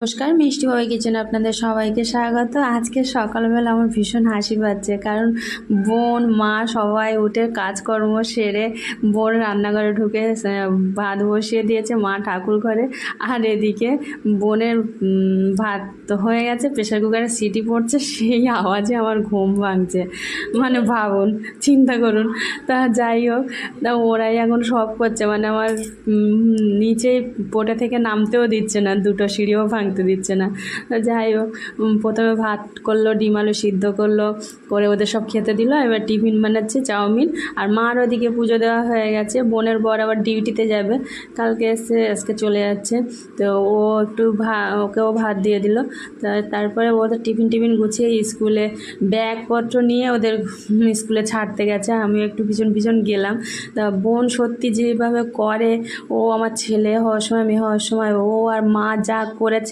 নমস্কার, মিষ্টি বাবাই কিচেনে আপনাদের সবাইকে স্বাগত। আজকে সকালবেলা আমার ভীষণ হাসি পাচ্ছে, কারণ বোন মা সবাই উঠে কাজকর্ম সেরে বোন রান্নাঘরে ঢুকে ভাত বসিয়ে দিয়েছে, মা ঠাকুর ঘরে, আর এদিকে বোনের ভাত তো হয়ে গেছে, প্রেশার কুকারে সিটি পড়ছে, সেই আওয়াজে আমার ঘুম ভাঙছে। মানে ভাবুন, চিন্তা করুন। তা যাই হোক, তা ওরাই এখন সব করছে, মানে আমার নিচে পোটে থেকে নামতেও দিচ্ছে না, দুটো সিঁড়িও ভাঙতে দিচ্ছে না। তো যাই হোক, প্রথমে ভাত করলো, ডিম আলু সিদ্ধ করলো, করে ওদের সব খেতে দিল। এবার টিফিন বানাচ্ছে চাউমিন। আর মার ওদিকে পুজো দেওয়া হয়ে গেছে, বোনের বর আবার ডিউটিতে যাবে, কালকে এসে আজকে চলে যাচ্ছে। তো ও একটু ওকেও ভাত দিয়ে দিল। তারপরে ওদের টিফিন গুছিয়ে স্কুলে ব্যাগপত্র নিয়ে ওদের স্কুলে ছাড়তে গেছে, আমি একটু পিছন পিছন গেলাম। তা বোন সত্যি যেভাবে করে, ও আমার ছেলে হওয়ার সময় মেয়ে হওয়ার সময় ও আর মা যা করেছে